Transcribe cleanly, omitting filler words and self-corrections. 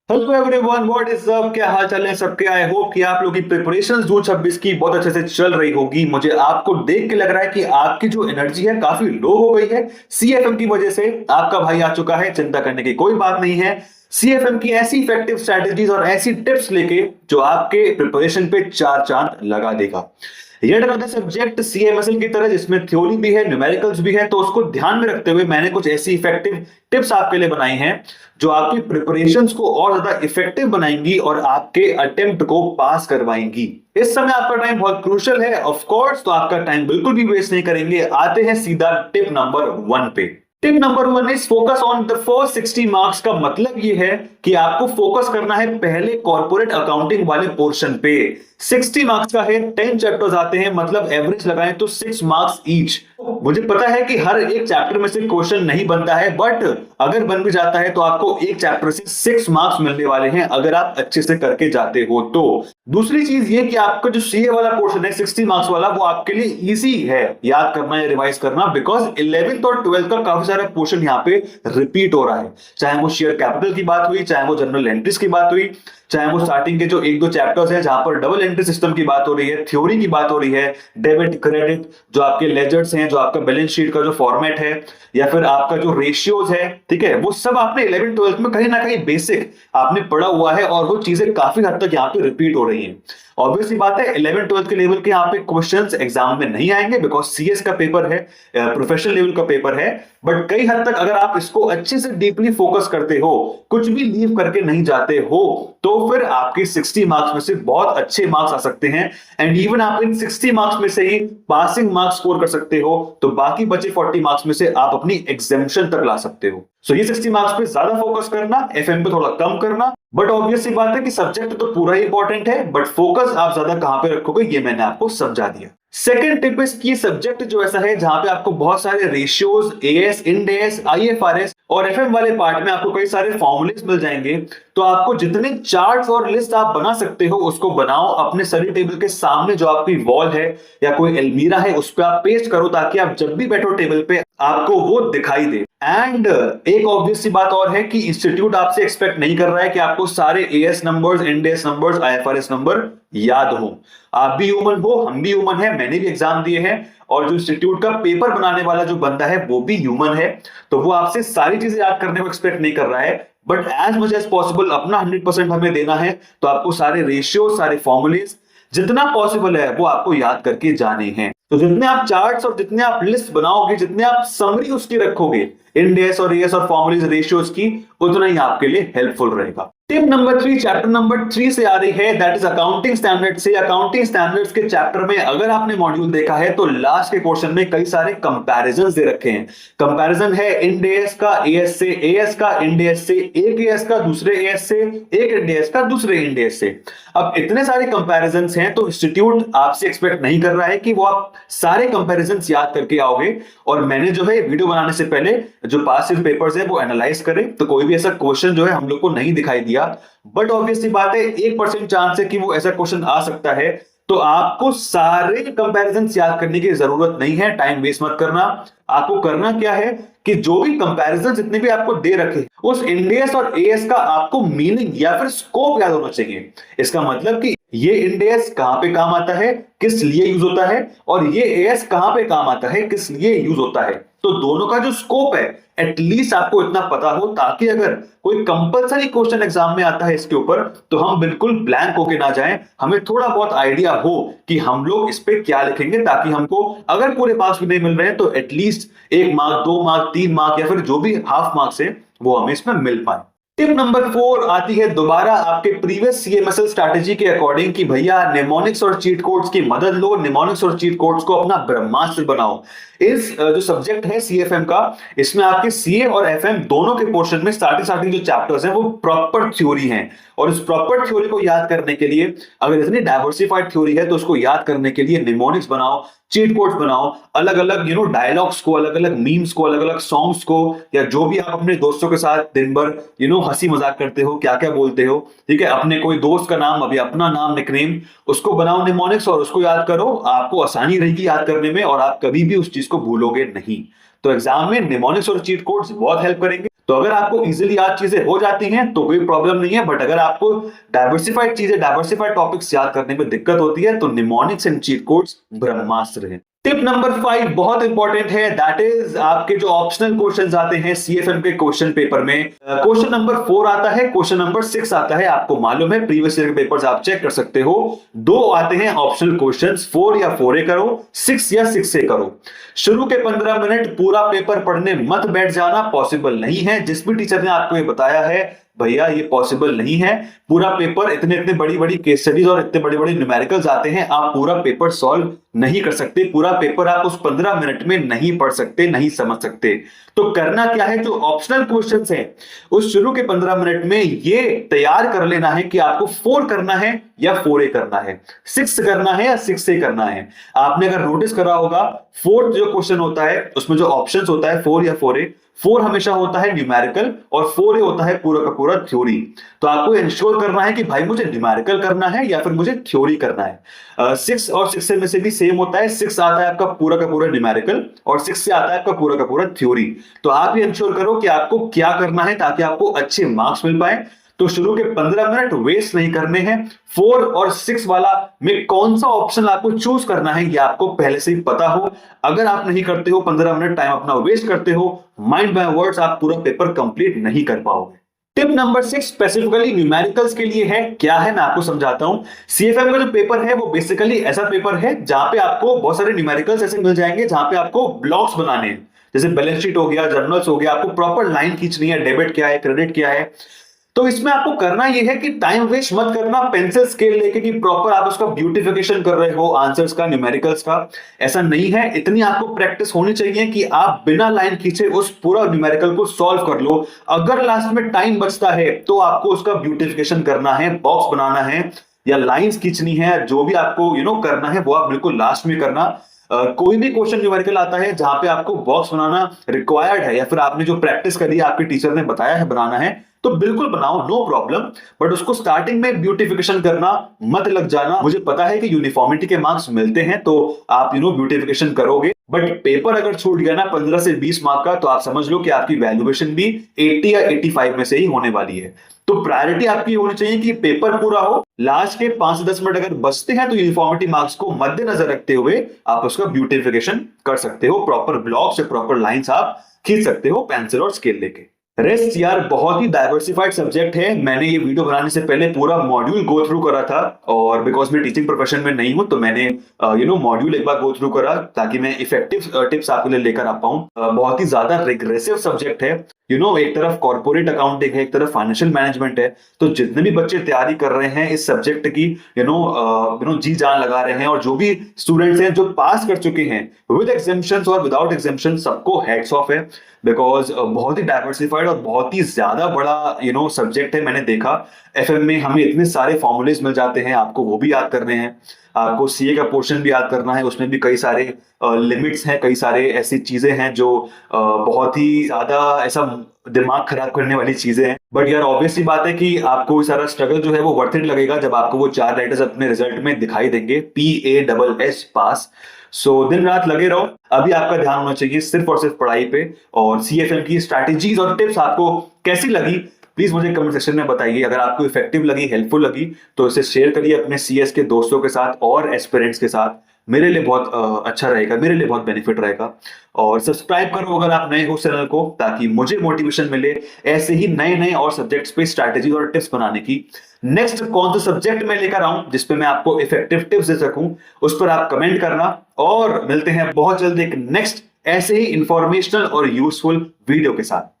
Hello everyone, what is up. क्या हाल चाल है सबके। आई होप कि आप लोग की प्रिपरेशन जून 26 की बहुत अच्छे से चल रही होगी। मुझे आपको देख के लग रहा है कि आपकी जो एनर्जी है काफी लो हो गई है सीएफएम की वजह से। आपका भाई आ चुका है, चिंता करने की कोई बात नहीं है। सीएफएम की ऐसी इफेक्टिव स्ट्रेटजीज और ऐसी टिप्स लेके जो आपके प्रिपरेशन पे चार चांद लगा देगा। येट अनदर सब्जेक्ट सीएमएसएल की तरह जिसमें थ्योरी भी है, न्यूमेरिकल्स भी है, तो उसको ध्यान में रखते हुए मैंने कुछ ऐसी इफेक्टिव टिप्स आपके लिए बनाई हैं जो आपकी प्रिपरेशंस को और ज्यादा इफेक्टिव बनाएंगी और आपके अटेम्प्ट को पास करवाएंगी। इस समय आपका टाइम बहुत क्रूशियल है ऑफ कोर्स, तो आपका टाइम बिल्कुल भी वेस्ट नहीं करेंगे। आते हैं सीधा टिप नंबर 1 पे। Tip number 1 is focus on the first 60 marks. का मतलब ये है कि आपको फोकस करना है पहले कॉर्पोरेट अकाउंटिंग वाले पोर्शन पे। 60 मार्क्स का है, 10 चैप्टर्स आते हैं, मतलब एवरेज लगाएं तो 6 मार्क्स ईच। मुझे पता है कि हर एक चैप्टर में से क्वेश्चन नहीं बनता है, बट अगर बन भी जाता है तो आपको एक चैप्टर से 6 मार्क्स मिलने वाले हैं अगर आप अच्छे से करके जाते हो तो। दूसरी चीज ये कि आपका जो सीए वाला पोर्शन है 60 मार्क्स वाला, वो आपके लिए इजी है याद करना या रिवाइज करना, बिकॉज 11th और 12th का काफी सारा पोर्शन यहाँ पे रिपीट हो रहा है। चाहे वो शेयर कैपिटल की बात हुई, चाहे वो जनरल एंट्रीज की बात हुई, चाहे वो स्टार्टिंग के जो एक दो चैप्टर्स हैं जहां पर डबल एंट्री सिस्टम की बात हो रही है, थ्योरी की बात हो रही है, डेबिट क्रेडिट, जो आपके लेजर्स हैं, जो आपका बैलेंस शीट का जो फॉर्मेट है, या फिर आपका जो रेशियोज है, ठीक है, वो सब आपने 11th 12th में कहीं ना कहीं बेसिक आपने पढ़ा हुआ है और वो चीजें काफी हद तक यहाँ पे रिपीट हो रही हैं। ऑब्वियसली बात है 11th 12th के लेवल के यहाँ पे क्वेश्चंस एग्जाम में नहीं आएंगे बिकॉज सीएस का पेपर है, प्रोफेशनल लेवल का पेपर है। बट कई हद तक अगर आप इसको अच्छे से डीपली फोकस करते हो, कुछ भी लीव करके नहीं जाते हो, तो फिर आपके 60 मार्क्स में से बहुत अच्छे मार्क्स आ सकते हैं। एंड इवन आप इन 60 मार्क्स में से ही पासिंग मार्क्स स्कोर कर सकते हो, तो बाकी बचे 40 मार्क्स में से आप अपनी एग्जेम्पशन तक ला सकते हो। सो ये 60 मार्क्स पे ज्यादा फोकस करना, एफएम पे थोड़ा कम करना। बट ऑब्वियसली बात है कि सब्जेक्ट तो पूरा ही इंपॉर्टेंट है, बट फोकस आप ज्यादा कहां पे रखोगे ये मैंने आपको समझा दिया। सेकंड टिप इज कि सब्जेक्ट जो ऐसा है जहां पे आपको बहुत सारे ratios, as, end S, IFRS और एफएम वाले पार्ट में आपको कई सारे फॉर्मूलेस मिल जाएंगे, तो आपको जितने चार्ट्स और लिस्ट आप बना सकते हो उसको बनाओ अपने स्टडी टेबल के सामने, जो आपकी वॉल है या कोई अलमीरा है उस पर आप पेस्ट करो, ताकि आप जब भी बैठो टेबल पे आपको वो दिखाई दे। एंड एक ऑब्वियस सी बात और है कि इंस्टीट्यूट आपसे एक्सपेक्ट नहीं कर रहा है कि आपको सारे AS numbers, Ind AS numbers, IFRS number याद हो। आप भी ह्यूमन हो, हम भी ह्यूमन है, मैंने भी एग्जाम दिए हैं, और जो इंस्टीट्यूट का पेपर बनाने वाला जो बंदा है वो भी ह्यूमन है, तो वो आपसे सारी चीजें याद करने को एक्सपेक्ट नहीं कर रहा है। But as much as possible अपना 100% हमें देना है, तो आपको सारे रेशियो, सारे फॉर्मूलेस जितना पॉसिबल है वो आपको याद करके जाने हैं। तो जितने आप चार्ट्स और जितने आप लिस्ट बनाओगे, जितने आप समरी उसकी रखोगे, इंडेस और एएस और फॉर्मूलेस, रेशियोज की, उतना ही आपके लिए हेल्पफुल रहेगा। टिप नंबर 3 चैप्टर नंबर 3 से आ रही है, दैट इज अकाउंटिंग स्टैंडर्ड से। अकाउंटिंग स्टैंडर्ड्स के चैप्टर में अगर आपने मॉड्यूल देखा है तो लास्ट के क्वेश्चन में कई सारे कंपैरिजंस दे रखे हैं। कंपैरिजन है इंड एएस का एएस से, एएस का इंड एएस से, एक एएस का दूसरे एएस से, एक इंड एएस का दूसरे इंड एएस से। अब इतने सारे कंपैरिजंस हैं तो इंस्टीट्यूट आपसे एक्सपेक्ट नहीं कर रहा है कि वो आप सारे कंपैरिजंस याद करके आओगे, और मैंने जो है वीडियो बनाने से पहले जो पास पेपर्स है वो एनालाइज करें, तो कोई भी ऐसा क्वेश्चन जो है हम लोग को नहीं दिखाई दिया। बट ऑब्वियसली बात है 1% चांस है कि वो ऐसा क्वेश्चन आ सकता है, तो आपको सारे कंपैरिजंस याद करने की जरूरत नहीं है, टाइम वेस्ट मत करना। आपको करना क्या है कि जो भी कंपैरिजन जितने भी आपको दे रखे, उस इंडेस और एएस का आपको मीनिंग या फिर स्कोप याद होना चाहिए। इसका मतलब कि ये इंडेस कहां पे काम आता है, किस लिए यूज होता है, और ये एएस कहां पे काम आता है, किस लिए यूज होता है। तो दोनों का जो स्कोप है एटलीस्ट आपको इतना पता हो, ताकि अगर कोई कंपलसरी क्वेश्चन एग्जाम में आता है इसके ऊपर, तो हम बिल्कुल ब्लैंक होके ना जाएं, हमें थोड़ा बहुत आइडिया हो कि हम लोग इस पे क्या लिखेंगे, ताकि हमको अगर पूरे मार्क्स भी नहीं मिल रहे हैं तो एटलीस्ट 1 मार्क, 2 मार्क, 3 मार्क या फिर जो भी हाफ मार्क्स है वो हमें इसमें मिल पाए। टिप नंबर 4 आती है दोबारा आपके प्रीवियस सीएमएसएल स्ट्रैटेजी के अकॉर्डिंग कि भैया निमोनिक्स और चीट कोड्स की मदद लो, निमोनिक्स और चीट कोड्स को अपना ब्रह्मास्त्र बनाओ। इस जो सब्जेक्ट है सीएफएम का, इसमें आपके सीए और एफएम दोनों के पोर्शन में स्टार्टिंग जो चैप्टर्स हैं वो प्रॉपर थ्योरी हैं, और इस प्रॉपर थ्योरी को याद करने के लिए, अगर इतनी डाइवर्सिफाइड थ्योरी है तो उसको याद करने के लिए निमोनिक्स बनाओ, चीट कोड्स बनाओ, अलग अलग डायलॉग्स को, अलग अलग मीम्स को, अलग अलग सॉन्ग्स को, या जो भी आप अपने दोस्तों के साथ दिन भर हंसी मजाक करते हो, क्या क्या बोलते हो, ठीक है, अपने कोई दोस्त का नाम, अभी अपना नाम, निकनेम, उसको बनाओ निमोनिक्स और उसको याद करो। आपको आसानी रहेगी याद करने में और आप कभी भी उस चीज को भूलोगे नहीं। तो एग्जाम में निमोनिक्स और चीट कोड्स बहुत हेल्प करेंगे। तो अगर आपको इजीली याद चीजें हो जाती हैं तो कोई प्रॉब्लम नहीं है, बट अगर आपको डाइवर्सिफाइड चीजें, डाइवर्सिफाइड टॉपिक्स याद करने में दिक्कत होती है तो निमोनिक्स एंड चीट कोड्स ब्रह्मास्त्र है। टिप नंबर 5 बहुत इंपॉर्टेंट है, दैट इज आपके जो ऑप्शनल क्वेश्चंस आते हैं सीएफएम के क्वेश्चन पेपर में। क्वेश्चन नंबर 4 आता है, क्वेश्चन नंबर 6 आता है। आपको मालूम है प्रीवियस ईयर के पेपर्स आप चेक कर सकते हो, 2 आते हैं ऑप्शनल क्वेश्चंस, 4 या 4A करो, 6 या 6A करो। शुरू के 15 मिनट पूरा पेपर पढ़ने मत बैठ जाना, पॉसिबल नहीं है। जिस भी टीचर ने आपको ये बताया है भैया ये पॉसिबल नहीं है, पूरा पेपर इतने इतने बड़ी बड़ी केस स्टडीज और इतने बड़े बड़े न्यूमेरिकल्स आते हैं, आप पूरा पेपर सॉल्व नहीं कर सकते, पूरा पेपर आप उस 15 मिनट में नहीं पढ़ सकते, नहीं समझ सकते। तो करना क्या है, जो ऑप्शनल क्वेश्चंस हैं उस शुरू के 15 मिनट में ये तैयार कर लेना है कि आपको 4 करना है या 4A करना है, 6 करना है या 6A करना है। आपने अगर नोटिस करा होगा, 4th जो क्वेश्चन होता है उसमें जो ऑप्शंस होता है 4 या 4A, 4 हमेशा होता है न्यूमेरिकल और 4A होता है पूरा का पूरा थ्योरी। तो आपको इंश्योर करना है कि भाई मुझे न्यूमेरिकल करना है या फिर मुझे थ्योरी करना है। 6 और 6A में से भी सेम होता है, 6 आता है आपका पूरा का पूरा न्यूमेरिकल और 6 से आता है आपका पूरा का पूरा थ्योरी। तो आप ये इंश्योर करो कि आपको क्या करना है ताकि आपको अच्छे मार्क्स मिल पाए। तो शुरू के 15 मिनट वेस्ट नहीं करने हैं। 4 और 6 वाला में कौन सा ऑप्शन आपको चूज करना है ये आपको पहले से ही पता हो। अगर आप नहीं करते हो, 15 मिनट टाइम अपना वेस्ट करते हो, माइंड बाय वर्ड्स आप पूरा पेपर कंप्लीट नहीं कर पाओगे। टिप नंबर 6 स्पेसिफिकली न्यूमेरिकल्स के लिए है। क्या है मैं आपको समझाता हूं। सीएफएम का जो पेपर है वो बेसिकली ऐसा पेपर है जहां पे आपको बहुत सारे न्यूमेरिकल्स ऐसे मिल जाएंगे जहां पे आपको ब्लॉक्स बनाने हैं, जैसे बैलेंस शीट हो गया, जर्नल्स हो गया, आपको प्रॉपर लाइन खींचनी है, डेबिट क्या है, क्रेडिट क्या है। तो इसमें आपको करना यह है कि टाइम वेस्ट मत करना, पेंसिल स्केल लेके कि प्रॉपर आप उसका ब्यूटिफिकेशन कर रहे हो आंसर्स का, न्यूमेरिकल्स का। ऐसा नहीं है, इतनी आपको प्रैक्टिस होनी चाहिए कि आप बिना लाइन खींचे उस पूरा न्यूमेरिकल को सॉल्व कर लो। अगर लास्ट में टाइम बचता है तो आपको उसका ब्यूटिफिकेशन करना है, बॉक्स बनाना है या लाइंस खींचनी है, जो भी आपको करना है वो आप बिल्कुल लास्ट में करना। कोई भी क्वेश्चन न्यूमेरिकल आता है जहां पे आपको बॉक्स बनाना रिक्वायर्ड है या फिर आपने जो प्रैक्टिस करी है, आपके टीचर ने बताया है बनाना है, तो बिल्कुल बनाओ, नो प्रॉब्लम। बट उसको स्टार्टिंग में ब्यूटिफिकेशन करना मत लग जाना। मुझे पता है कि यूनिफॉर्मिटी के मार्क्स मिलते हैं तो आप ब्यूटिफिकेशन करोगे, बट पेपर अगर छूट गया ना 15 से 20 मार्क का, तो आप समझ लो कि आपकी वैल्यूएशन भी 80 या 85 में से ही होने वाली है। तो प्रायोरिटी आपकी होनी चाहिए कि पेपर पूरा हो, लास्ट के 5 से 10 मिनट अगर बचते हैं तो यूनिफॉर्मिटी मार्क्स को मद्देनजर रखते हुए आप उसका ब्यूटिफिकेशन कर सकते हो, प्रॉपर ब्लॉक्स या प्रॉपर लाइंस आप खींच सकते हो पेंसिल और स्केल लेके। रेस्ट यार बहुत ही डाइवर्सिफाइड सब्जेक्ट है। मैंने ये वीडियो बनाने से पहले पूरा मॉड्यूल गो थ्रू करा था, और बिकॉज मैं टीचिंग प्रोफेशन में नहीं हूं तो मैंने मॉड्यूल एक बार गो थ्रू करा ताकि मैं इफेक्टिव टिप्स आपके लिए लेकर आ पाऊं। बहुत ही ज्यादा रिग्रेसिव सब्जेक्ट है। एक तरफ कॉर्पोरेट अकाउंटिंग है, एक तरफ फाइनेंशियल मैनेजमेंट है। तो जितने भी बच्चे तैयारी कर रहे हैं इस सब्जेक्ट की जी जान लगा रहे हैं, और जो भी स्टूडेंट्स हैं जो पास कर चुके हैं विद एग्जाम्पशंस और विदाउट एग्जाम्पशन, सबको हेड्स ऑफ है। बिकॉज बहुत ही डाइवर्सिफाइड और बहुत ही ज्यादा बड़ा सब्जेक्ट है। मैंने देखा एफएम में हमें इतने सारे फॉर्मूलेज मिल जाते हैं, आपको वो भी याद करने हैं, आपको सीए का पोर्शन भी याद करना है, उसमें भी कई सारे लिमिट्स हैं, कई सारे ऐसी चीजें हैं जो बहुत ही ज्यादा ऐसा दिमाग खराब करने वाली चीजें हैं। बट यार ऑब्वियसली बात है कि आपको सारा स्ट्रगल जो है वो वर्थ इट लगेगा जब आपको वो 4 लेटर्स अपने रिजल्ट में दिखाई देंगे, PASS पास। सो दिन रात लगे रहो। अभी आपका ध्यान होना चाहिए सिर्फ और सिर्फ पढ़ाई पे। और सीएफएम की स्ट्रैटेजीज और टिप्स आपको कैसी लगी प्लीज मुझे कमेंट सेक्शन में बताइए। अगर आपको इफेक्टिव लगी, हेल्पफुल लगी, तो इसे शेयर करिए अपने सीएस के दोस्तों के साथ और एस्पिरेंट्स के साथ। मेरे लिए बहुत अच्छा रहेगा, मेरे लिए बहुत बेनिफिट रहेगा। और सब्सक्राइब करो अगर आप नए हो चैनल को, ताकि मुझे मोटिवेशन मिले ऐसे ही नए नए और सब्जेक्ट्स पे स्ट्रैटेजी और टिप्स बनाने की। नेक्स्ट कौन सा सब्जेक्ट मैं लेकर आऊं जिसपे मैं आपको इफेक्टिव टिप्स दे सकूं, उस पर आप कमेंट करना। और मिलते हैं बहुत जल्द एक नेक्स्ट ऐसे ही इंफॉर्मेशनल और यूजफुल वीडियो के साथ।